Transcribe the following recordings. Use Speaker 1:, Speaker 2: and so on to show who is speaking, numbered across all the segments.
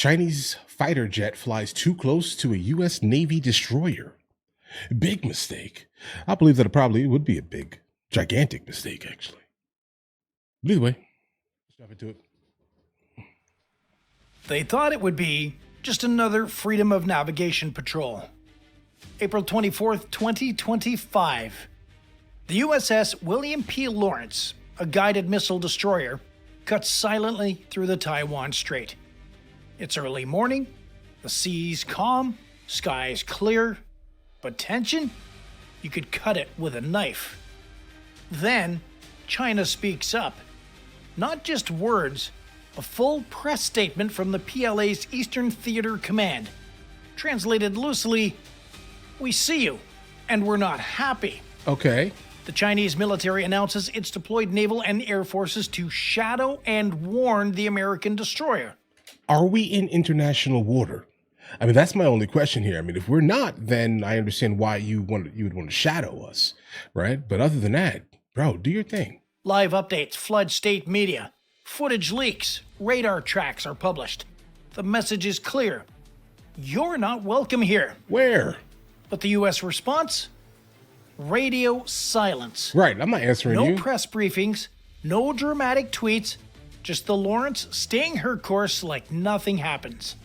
Speaker 1: Chinese fighter jet flies too close to a U.S. Navy destroyer. Big mistake. I believe that it probably would be a big, gigantic mistake, actually. But either way, let's dive into it.
Speaker 2: They thought it would be just another freedom of navigation patrol. April 24th, 2025. The USS William P. Lawrence, a guided missile destroyer, cuts silently through the Taiwan Strait. It's early morning, the sea's calm, skies clear, but tension? You could cut it with a knife. Then, China speaks up. Not just words, a full press statement from the PLA's Eastern Theater Command. Translated loosely, "We see you, and we're not happy."
Speaker 1: Okay.
Speaker 2: The Chinese military announces it's deployed naval and air forces to shadow and warn the American destroyer.
Speaker 1: Are we in international water? I mean, that's my only question here. I mean, if we're not, then I understand why you would want to shadow us, right? But other than that, bro, do your thing.
Speaker 2: Live updates flood state media. Footage leaks. Radar tracks are published. The message is clear. You're not welcome here.
Speaker 1: Where?
Speaker 2: But the U.S. response? Radio silence.
Speaker 1: Right, I'm not answering
Speaker 2: No
Speaker 1: you.
Speaker 2: press briefings, no dramatic tweets, just the Lawrence staying her course like nothing happens.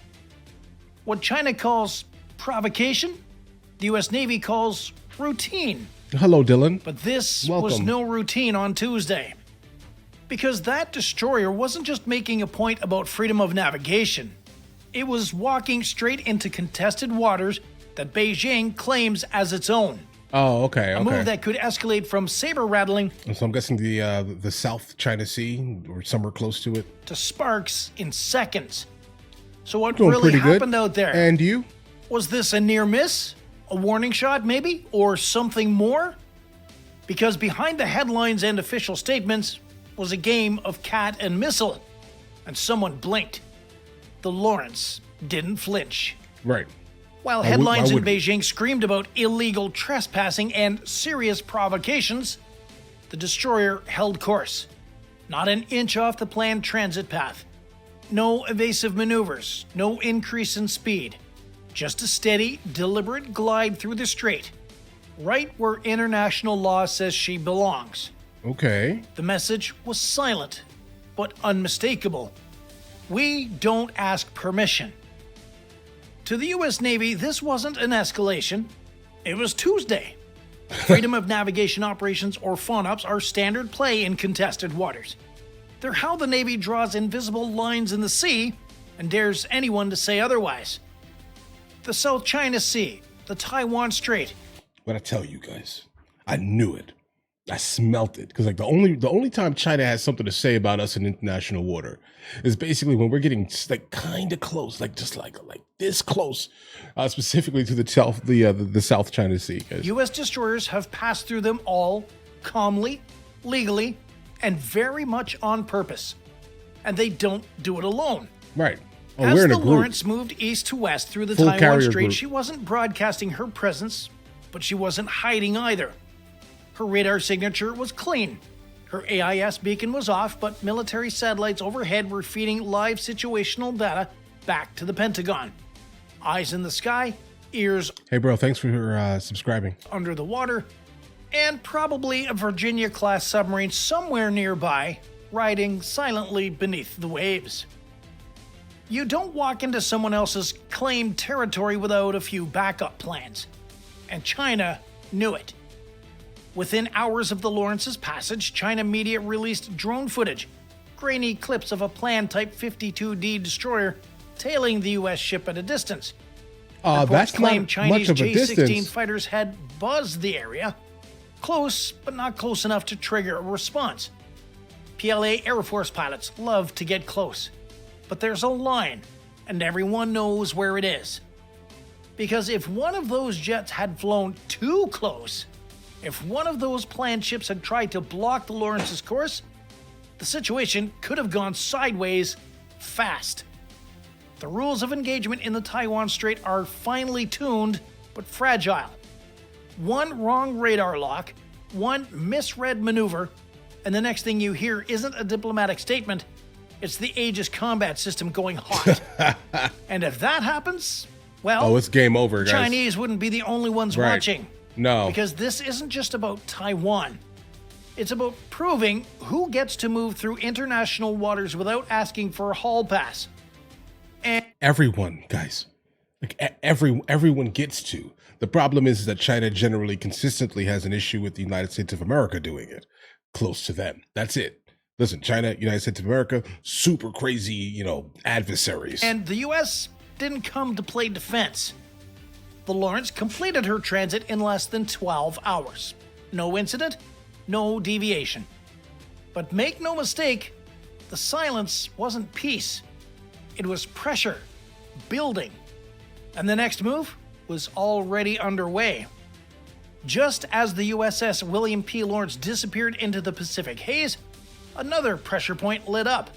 Speaker 2: What China calls provocation, the U.S. Navy calls routine.
Speaker 1: Hello, Dylan.
Speaker 2: But this was
Speaker 1: Welcome.
Speaker 2: no routine on Tuesday. Because that destroyer wasn't just making a point about freedom of navigation. It was walking straight into contested waters that Beijing claims as its own.
Speaker 1: Oh, okay,
Speaker 2: A
Speaker 1: okay.
Speaker 2: move that could escalate from saber rattling
Speaker 1: So I'm guessing the South China Sea or somewhere close to it.
Speaker 2: to sparks in seconds. So what
Speaker 1: Doing
Speaker 2: really
Speaker 1: pretty good.
Speaker 2: happened out there?
Speaker 1: And you?
Speaker 2: Was this a near miss? A warning shot, maybe? Or something more? Because behind the headlines and official statements was a game of cat and missile. And someone blinked. The Lawrence didn't flinch.
Speaker 1: Right.
Speaker 2: While
Speaker 1: I
Speaker 2: headlines in
Speaker 1: wouldn't.
Speaker 2: Beijing screamed about illegal trespassing and serious provocations, the destroyer held course. Not an inch off the planned transit path. No evasive maneuvers, no increase in speed. Just a steady, deliberate glide through the strait, right where international law says she belongs.
Speaker 1: Okay.
Speaker 2: The message was silent, but unmistakable. We don't ask permission. To the U.S. Navy, this wasn't an escalation. It was Tuesday. Freedom of navigation operations, or FONOPs, are standard play in contested waters. They're how the Navy draws invisible lines in the sea and dares anyone to say otherwise. The South China Sea, the Taiwan Strait.
Speaker 1: But I tell you guys, I knew it. I smelt it. Because like the only time China has something to say about us in international water is basically when we're getting like kind of close, like just like this close, specifically to the South China Sea. Guys.
Speaker 2: U.S. destroyers have passed through them all calmly, legally, and very much on purpose. And they don't do it alone.
Speaker 1: Right. Oh,
Speaker 2: As
Speaker 1: we're in
Speaker 2: the
Speaker 1: a group.
Speaker 2: Lawrence moved east to west through the
Speaker 1: Full
Speaker 2: Taiwan
Speaker 1: carrier
Speaker 2: Strait,
Speaker 1: group.
Speaker 2: she wasn't broadcasting her presence, but she wasn't hiding either. Her radar signature was clean. Her AIS beacon was off, but military satellites overhead were feeding live situational data back to the Pentagon. Eyes in the sky, ears
Speaker 1: Hey, bro, thanks for subscribing.
Speaker 2: under the water, and probably a Virginia-class submarine somewhere nearby, riding silently beneath the waves. You don't walk into someone else's claimed territory without a few backup plans. And China knew it. Within hours of the Lawrence's passage, China media released drone footage, grainy clips of a planned Type 52D destroyer tailing the U.S. ship at a distance. Reports
Speaker 1: That's
Speaker 2: claim
Speaker 1: not
Speaker 2: Chinese
Speaker 1: much of a
Speaker 2: J-16
Speaker 1: distance.
Speaker 2: fighters had buzzed the area. Close, but not close enough to trigger a response. PLA Air Force pilots love to get close. But there's a line, and everyone knows where it is. Because if one of those jets had flown too close, if one of those planned ships had tried to block the Lawrence's course, the situation could have gone sideways fast. The rules of engagement in the Taiwan Strait are finely tuned, but fragile. One wrong radar lock, one misread maneuver, and the next thing you hear isn't a diplomatic statement, It's the Aegis combat system going hot. And if that happens, well,
Speaker 1: Oh, it's game over, guys.
Speaker 2: Chinese wouldn't be the only ones
Speaker 1: Right.
Speaker 2: watching.
Speaker 1: No.
Speaker 2: Because this isn't just about Taiwan. It's about proving who gets to move through international waters without asking for a hall pass. And
Speaker 1: Everyone, guys. Like everyone gets to. The problem is that China generally consistently has an issue with the United States of America doing it close to them. That's it. Listen, China, United States of America, super crazy, adversaries.
Speaker 2: And the U.S. didn't come to play defense. The Lawrence completed her transit in less than 12 hours. No incident, no deviation. But make no mistake, the silence wasn't peace. It was pressure, building. And the next move was already underway. Just as the USS William P. Lawrence disappeared into the Pacific haze, another pressure point lit up.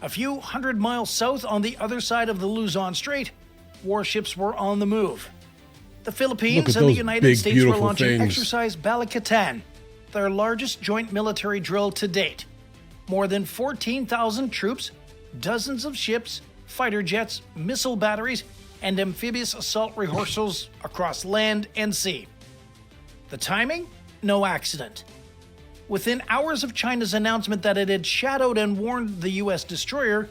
Speaker 2: A few hundred miles south on the other side of the Luzon Strait, warships were on the move. The Philippines and the United States were launching Exercise Balikatan, their largest joint military drill to date. More than 14,000 troops, dozens of ships, fighter jets, missile batteries, and amphibious assault rehearsals across land and sea. The timing? No accident. Within hours of China's announcement that it had shadowed and warned the U.S. destroyer,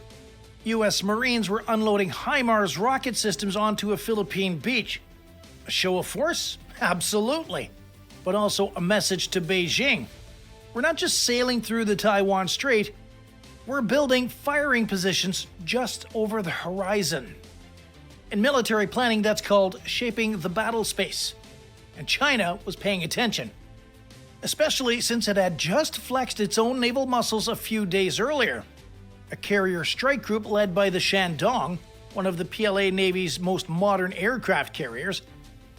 Speaker 2: U.S. Marines were unloading HIMARS rocket systems onto a Philippine beach. A show of force? Absolutely. But also a message to Beijing. We're not just sailing through the Taiwan Strait, we're building firing positions just over the horizon. In military planning, that's called shaping the battle space. And China was paying attention, especially since it had just flexed its own naval muscles a few days earlier. A carrier strike group led by the Shandong, one of the PLA Navy's most modern aircraft carriers,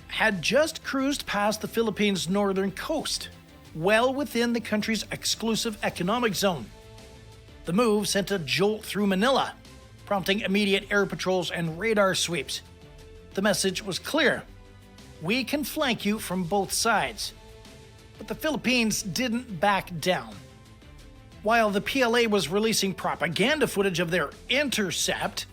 Speaker 2: had just cruised past the Philippines' northern coast, well within the country's exclusive economic zone. The move sent a jolt through Manila, prompting immediate air patrols and radar sweeps. The message was clear: we can flank you from both sides. But the Philippines didn't back down. While the PLA was releasing propaganda footage of their intercept,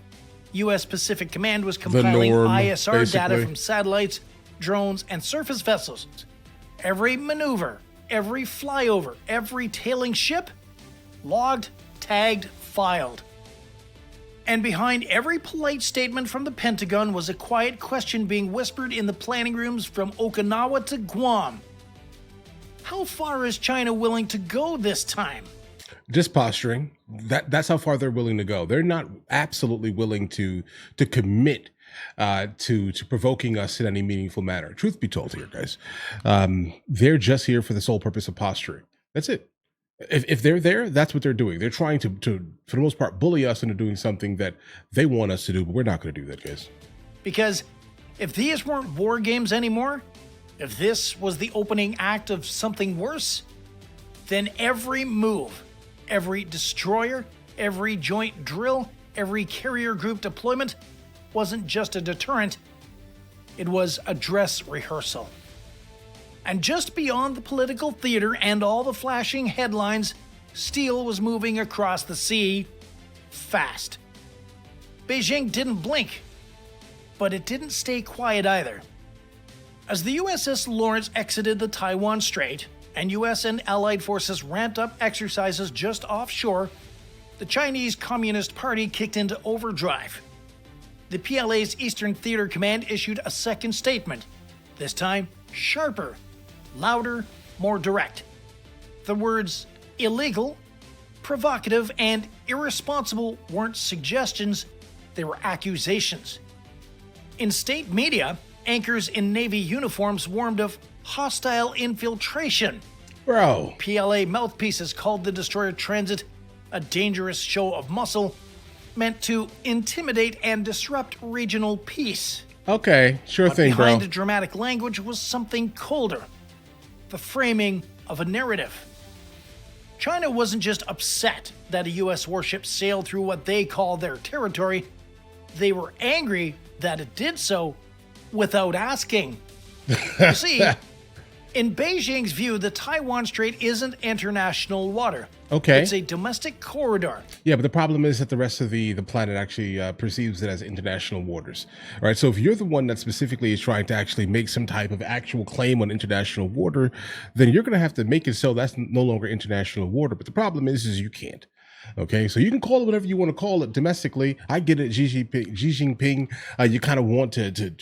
Speaker 2: U.S. Pacific Command was compiling ISR data from satellites, drones, and surface vessels. Every maneuver, every flyover, every tailing ship, logged, tagged, filed. And behind every polite statement from the Pentagon was a quiet question being whispered in the planning rooms from Okinawa to Guam. How far is China willing to go this time?
Speaker 1: Just posturing. That's how far they're willing to go. They're not absolutely willing to commit to provoking us in any meaningful manner. Truth be told here, guys, they're just here for the sole purpose of posturing. That's it. If they're there, that's what they're doing. They're trying to, for the most part, bully us into doing something that they want us to do, but we're not going to do that, guys.
Speaker 2: Because if these weren't war games anymore, if this was the opening act of something worse, then every move, every destroyer, every joint drill, every carrier group deployment wasn't just a deterrent, it was a dress rehearsal. And just beyond the political theater and all the flashing headlines, steel was moving across the sea fast. Beijing didn't blink, but it didn't stay quiet either. As the USS Lawrence exited the Taiwan Strait and US and Allied forces ramped up exercises just offshore, the Chinese Communist Party kicked into overdrive. The PLA's Eastern Theater Command issued a second statement, this time sharper, louder, more direct. The words illegal, provocative, and irresponsible weren't suggestions, they were accusations. In state media, anchors in Navy uniforms warned of hostile infiltration.
Speaker 1: Bro.
Speaker 2: PLA mouthpieces called the destroyer transit a dangerous show of muscle, meant to intimidate and disrupt regional peace.
Speaker 1: Okay, sure thing, bro.
Speaker 2: Behind the dramatic language was something colder. The framing of a narrative. China wasn't just upset that a U.S. warship sailed through what they call their territory, they were angry that it did so without asking. You see, In Beijing's view, the Taiwan Strait isn't international water.
Speaker 1: Okay.
Speaker 2: It's a domestic corridor.
Speaker 1: Yeah, but the problem is that the rest of the planet actually perceives it as international waters. All right, so if you're the one that specifically is trying to actually make some type of actual claim on international water, then you're going to have to make it so that's no longer international water. But the problem is you can't. Okay, so you can call it whatever you want to call it domestically. I get it, Xi Jinping. You kind of want to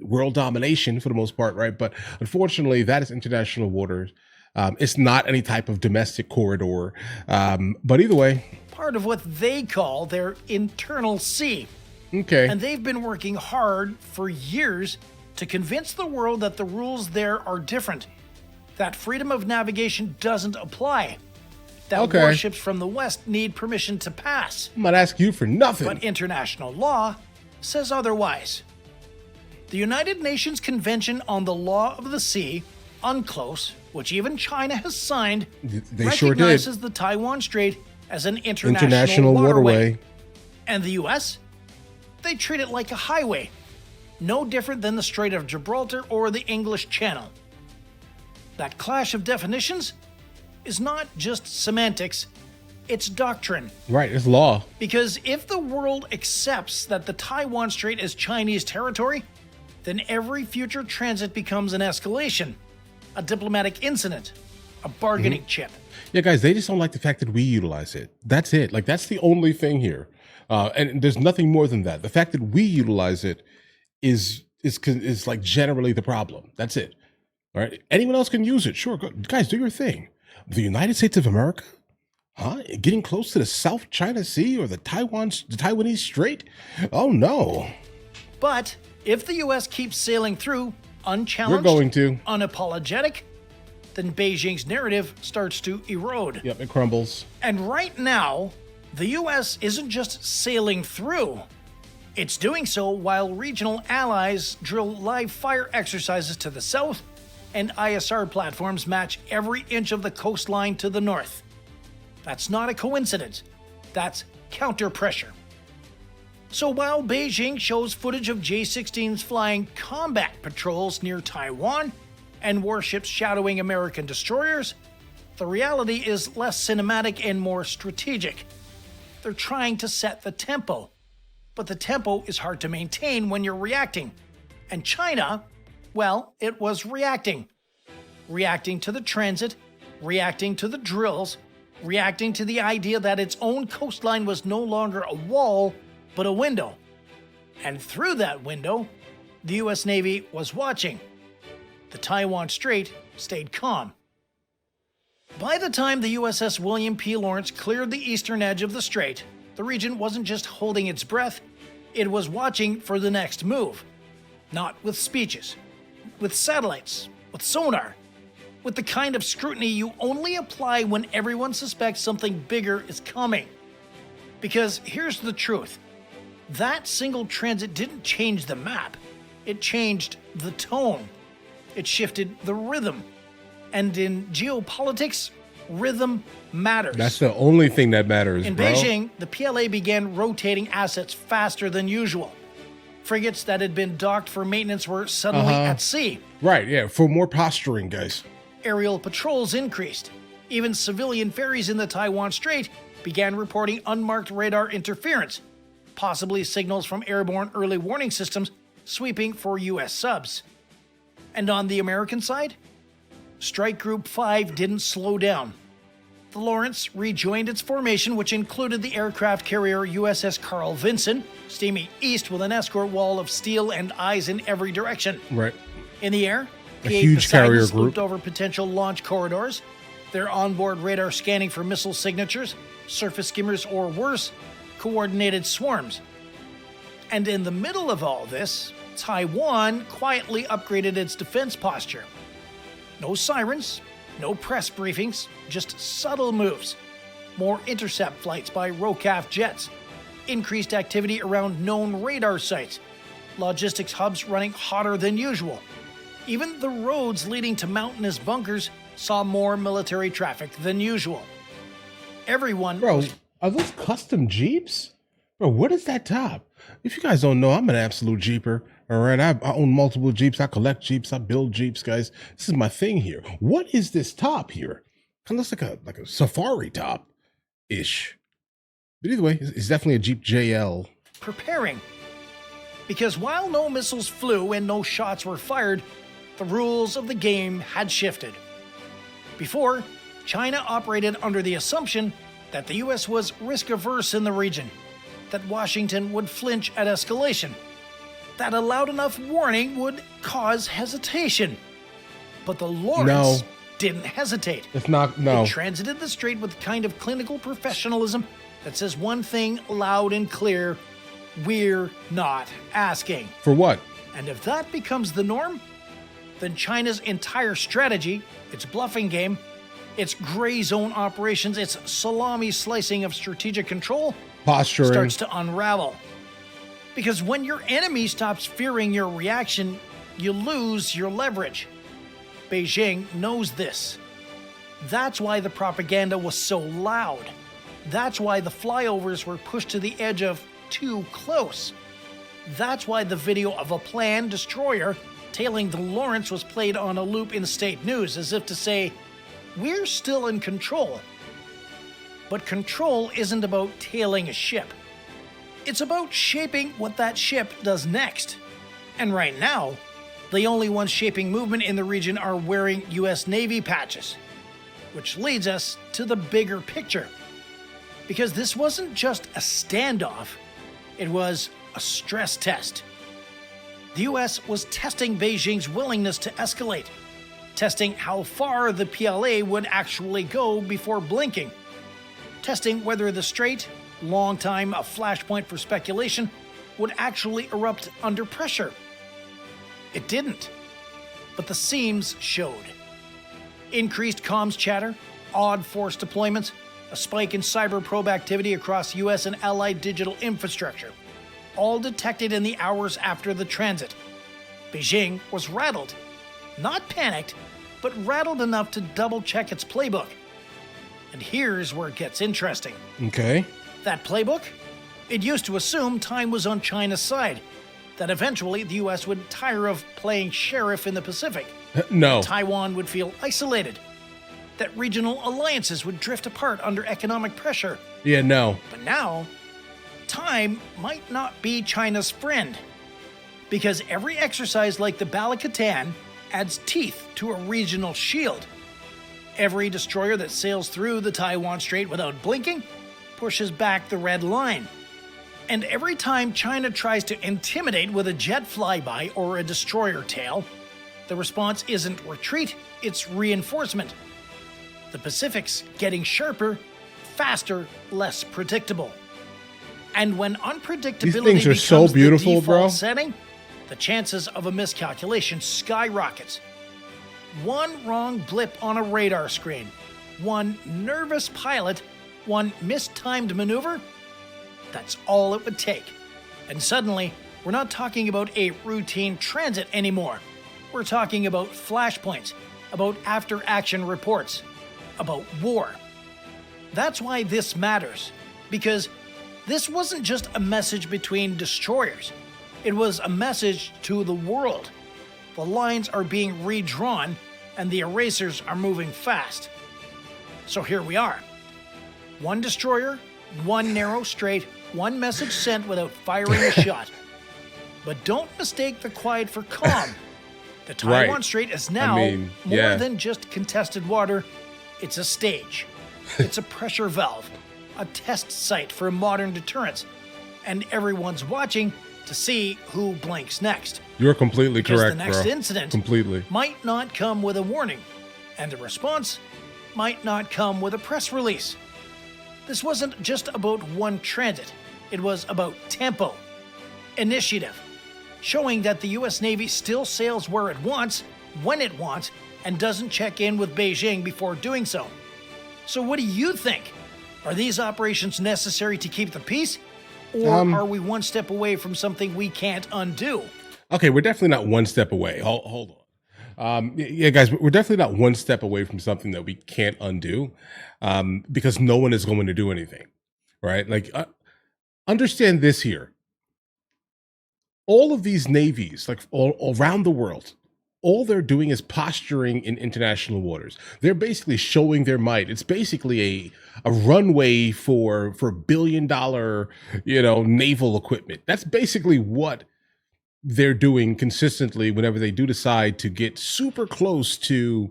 Speaker 1: world domination for the most part, right? But unfortunately, that is international waters. It's not any type of domestic corridor. But either way.
Speaker 2: Part of what they call their internal sea.
Speaker 1: Okay.
Speaker 2: And they've been working hard for years to convince the world that the rules there are different, that freedom of navigation doesn't apply, that warships from the West need permission to pass.
Speaker 1: I'm not asking you for nothing.
Speaker 2: But international law says otherwise. The United Nations Convention on the Law of the Sea, UNCLOS, which even China has signed,
Speaker 1: they
Speaker 2: recognizes
Speaker 1: sure did.
Speaker 2: the Taiwan Strait as an international waterway. And the U.S.? They treat it like a highway, no different than the Strait of Gibraltar or the English Channel. That clash of definitions is not just semantics, it's doctrine.
Speaker 1: Right, it's law.
Speaker 2: Because if the world accepts that the Taiwan Strait is Chinese territory, then every future transit becomes an escalation, a diplomatic incident, a bargaining chip.
Speaker 1: Yeah, guys, they just don't like the fact that we utilize it. That's it. Like, that's the only thing here. And there's nothing more than that. The fact that we utilize it is like generally the problem. That's it. All right. Anyone else can use it. Sure. Go, guys, do your thing. The United States of America? Huh? Getting close to the South China Sea or the Taiwanese Strait? Oh, no.
Speaker 2: But if the U.S. keeps sailing through unchallenged,
Speaker 1: we're going to.
Speaker 2: Unapologetic, then Beijing's narrative starts to erode.
Speaker 1: Yep, it crumbles.
Speaker 2: And right now, the U.S. isn't just sailing through. It's doing so while regional allies drill live fire exercises to the south and ISR platforms match every inch of the coastline to the north. That's not a coincidence. That's counter pressure. So while Beijing shows footage of J-16s flying combat patrols near Taiwan and warships shadowing American destroyers, the reality is less cinematic and more strategic. They're trying to set the tempo, but the tempo is hard to maintain when you're reacting. And China, well, it was reacting. Reacting to the transit, reacting to the drills, reacting to the idea that its own coastline was no longer a wall, but a window. And through that window, the U.S. Navy was watching. The Taiwan Strait stayed calm. By the time the USS William P. Lawrence cleared the eastern edge of the strait, the region wasn't just holding its breath, it was watching for the next move. Not with speeches, with satellites, with sonar, with the kind of scrutiny you only apply when everyone suspects something bigger is coming. Because here's the truth. That single transit didn't change the map. It changed the tone. It shifted the rhythm. And in geopolitics, rhythm matters.
Speaker 1: That's the only thing that matters,
Speaker 2: In
Speaker 1: bro.
Speaker 2: Beijing, the PLA began rotating assets faster than usual. Frigates that had been docked for maintenance were suddenly at sea.
Speaker 1: Right, yeah, for more posturing, guys.
Speaker 2: Aerial patrols increased. Even civilian ferries in the Taiwan Strait began reporting unmarked radar interference, possibly signals from airborne early warning systems sweeping for U.S. subs. And on the American side, Strike Group 5 didn't slow down. The Lawrence rejoined its formation, which included the aircraft carrier USS Carl Vinson, steaming east with an escort wall of steel and eyes in every direction.
Speaker 1: Right.
Speaker 2: In the air,
Speaker 1: A
Speaker 2: P-8
Speaker 1: huge carrier
Speaker 2: Poseidons
Speaker 1: group.
Speaker 2: looped over potential launch corridors, their onboard radar scanning for missile signatures, surface skimmers, or worse, coordinated swarms. And in the middle of all this, Taiwan quietly upgraded its defense posture. No sirens, no press briefings, just subtle moves. More intercept flights by ROCAF jets, increased activity around known radar sites, logistics hubs running hotter than usual. Even the roads leading to mountainous bunkers saw more military traffic than usual. Everyone
Speaker 1: Bro,
Speaker 2: was
Speaker 1: are those custom Jeeps? Bro, what is that top? If you guys don't know, I'm an absolute Jeeper. All right. I own multiple Jeeps. I collect Jeeps. I build Jeeps, guys. This is my thing here. What is this top here? Kind of looks like a safari top ish. But either way, it's definitely a Jeep JL.
Speaker 2: Preparing. Because while no missiles flew and no shots were fired, the rules of the game had shifted. Before, China operated under the assumption that the US was risk-averse in the region, that Washington would flinch at escalation, that a loud enough warning would cause hesitation. But the Lawrence didn't hesitate.
Speaker 1: It's not, no.
Speaker 2: It transited the strait with the kind of clinical professionalism that says one thing loud and clear: we're not asking.
Speaker 1: For what?
Speaker 2: And if that becomes the norm, then China's entire strategy, its bluffing game, its gray zone operations, its salami slicing of strategic control,
Speaker 1: posturing,
Speaker 2: starts to unravel. Because when your enemy stops fearing your reaction, you lose your leverage. Beijing knows this. That's why the propaganda was so loud. That's why the flyovers were pushed to the edge of too close. That's why the video of a planned destroyer tailing the Lawrence was played on a loop in state news, as if to say, we're still in control. But control isn't about tailing a ship. It's about shaping what that ship does next. And right now, the only ones shaping movement in the region are wearing US Navy patches. Which leads us to the bigger picture. Because this wasn't just a standoff, it was a stress test. The US was testing Beijing's willingness to escalate, testing how far the PLA would actually go before blinking, testing whether the strait, long time a flashpoint for speculation, would actually erupt under pressure. It didn't, but the seams showed. Increased comms chatter, odd force deployments, a spike in cyber probe activity across US and allied digital infrastructure, all detected in the hours after the transit. Beijing was rattled. Not panicked, but rattled enough to double-check its playbook. And here's where it gets interesting.
Speaker 1: Okay.
Speaker 2: That playbook? It used to assume time was on China's side, that eventually the US would tire of playing sheriff in the Pacific.
Speaker 1: No.
Speaker 2: Taiwan would feel isolated, that regional alliances would drift apart under economic pressure.
Speaker 1: Yeah, no.
Speaker 2: But now, time might not be China's friend. Because every exercise like the Balikatan adds teeth to a regional shield. Every destroyer that sails through the Taiwan Strait without blinking pushes back the red line. And every time China tries to intimidate with a jet flyby or a destroyer tail, the response isn't retreat, it's reinforcement. The Pacific's getting sharper, faster, less predictable. And when unpredictability
Speaker 1: These things are
Speaker 2: becomes
Speaker 1: so beautiful,
Speaker 2: the default
Speaker 1: bro.
Speaker 2: setting, the chances of a miscalculation skyrockets. One wrong blip on a radar screen, one nervous pilot, one mistimed maneuver, that's all it would take. And suddenly, we're not talking about a routine transit anymore. We're talking about flashpoints, about after-action reports, about war. That's why this matters, because this wasn't just a message between destroyers. It was a message to the world. The lines are being redrawn, and the erasers are moving fast. So here we are. One destroyer, one narrow strait, one message sent without firing a shot. But don't mistake the quiet for calm. The Taiwan Strait is now more than just contested water. It's a stage. It's a pressure valve, a test site for modern deterrence. And everyone's watching to see who blinks next.
Speaker 1: You're completely correct,
Speaker 2: the next
Speaker 1: bro.
Speaker 2: incident
Speaker 1: Completely.
Speaker 2: might not come with a warning, and the response might not come with a press release. This wasn't just about one transit. It was about tempo, initiative, showing that the US Navy still sails where it wants, when it wants, and doesn't check in with Beijing before doing so. So what do you think? Are these operations necessary to keep the peace? Or are we one step away from something we can't undo?
Speaker 1: Okay, we're definitely not one step away. Hold on. Yeah, guys, we're definitely not one step away from something that we can't undo, because no one is going to do anything, right? Like, understand this here. all of these navies, like all around the world, all they're doing is posturing in international waters. They're basically showing their might. It's basically a runway for $1 billion, naval equipment. That's basically what they're doing consistently whenever they do decide to get super close to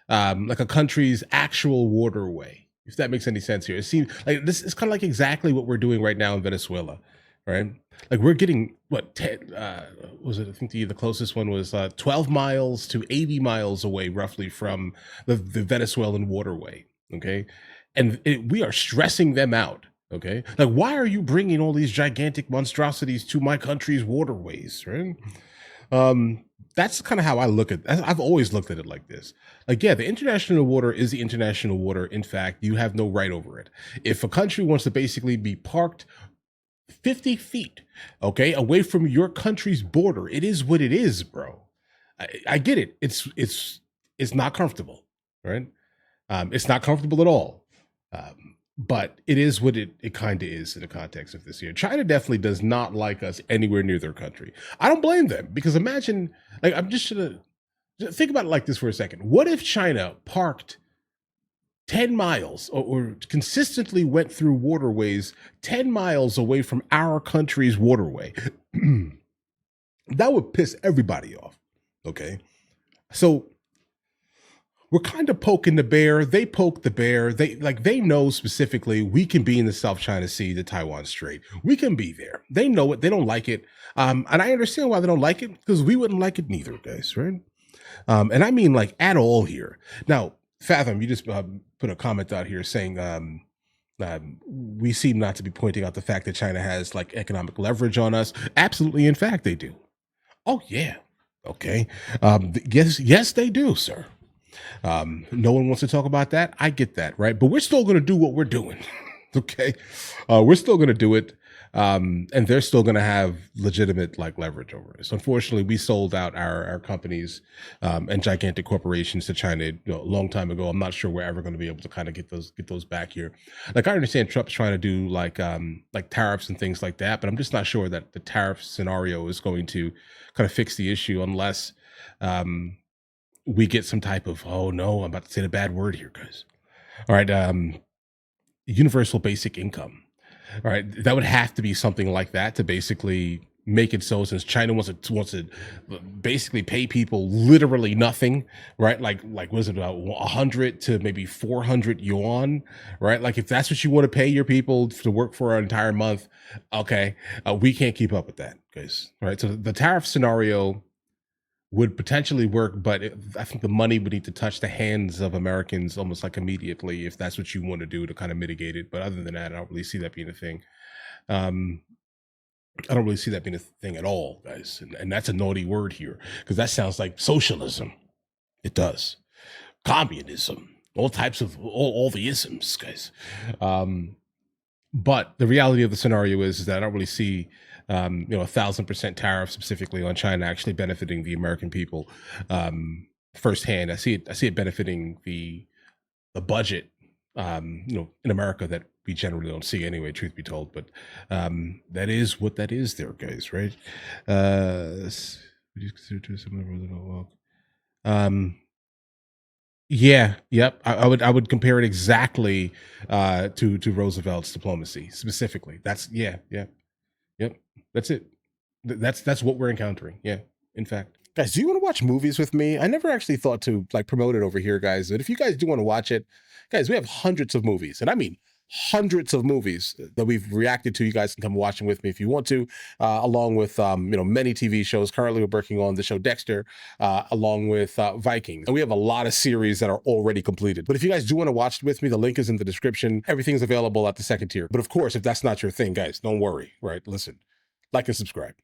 Speaker 1: like a country's actual waterway. If that makes any sense here, it seems like this is kind of like exactly what we're doing right now in Venezuela, right? Like we're getting what 10 was it? I think the closest one was 12 miles to 80 miles away, roughly, from the Venezuelan waterway. Okay, and we are stressing them out. Okay, like why are you bringing all these gigantic monstrosities to my country's waterways, right? That's kind of how I look at. I've always looked at it like this. Like, yeah, the international water is the international water. In fact, you have no right over it. If a country wants to basically be parked 50 feet, okay, away from your country's border, it is what it is, bro. I get it. It's not comfortable, right? It's not comfortable at all. But it is what it kind of is in the context of this year. China definitely does not like us anywhere near their country. I don't blame them, because imagine, like, I'm just gonna think about it like this for a second. What if China parked 10 miles or consistently went through waterways 10 miles away from our country's waterway? That would piss everybody off. Okay. So we're kind of poking the bear. They poke the bear. They know specifically we can be in the South China Sea, the Taiwan Strait. We can be there. They know it. They don't like it. And I understand why they don't like it, because we wouldn't like it neither, guys, right? And I mean, like, at all here. Now, Fathom, you just put a comment out here saying we seem not to be pointing out the fact that China has, like, economic leverage on us. Absolutely. In fact, they do. Oh, yeah. Okay. Yes, they do, sir. No one wants to talk about that. I get that, right? But we're still going to do what we're doing. Okay. We're still going to do it. And they're still going to have legitimate, like, leverage over us. Unfortunately, we sold out our companies and gigantic corporations to China a long time ago. I'm not sure we're ever going to be able to kind of get those back here. Like, I understand Trump's trying to do like tariffs and things like that, but I'm just not sure that the tariff scenario is going to kind of fix the issue unless we get some type of, oh no, I'm about to say the bad word here, guys. All right. Universal basic income. All right. That would have to be something like that to basically make it so, since China wants to basically pay people literally nothing, right? Like was it about 100 to maybe 400 yuan, right? Like, if that's what you want to pay your people to work for an entire month, okay, we can't keep up with that, guys. All right. So the tariff scenario would potentially work, but I think the money would need to touch the hands of Americans almost like immediately, if that's what you want to do to kind of mitigate it. But other than that, I don't really see that being a thing. I don't really see that being a thing at all, guys. And that's a naughty word here, because that sounds like socialism. It does. Communism, all types of all the isms, guys. But the reality of the scenario is that I don't really see 1,000% tariff specifically on China actually benefiting the American people firsthand. I see it benefiting the budget, in America, that we generally don't see anyway, truth be told. But that is what that is there, guys, right? Would you consider to similar yeah, yep. I would compare it exactly to Roosevelt's diplomacy specifically. That's yep. That's it. That's what we're encountering. Yeah, in fact. Guys, do you want to watch movies with me? I never actually thought to, like, promote it over here, guys. But if you guys do want to watch it, guys, we have hundreds of movies, and I mean hundreds of movies that we've reacted to. You guys can come watch them with me if you want to, along with many TV shows. Currently, we're working on the show Dexter, along with Vikings, and we have a lot of series that are already completed. But if you guys do want to watch it with me, the link is in the description. Everything's available at the second tier. But of course, if that's not your thing, guys, don't worry. Right? Listen, like and subscribe.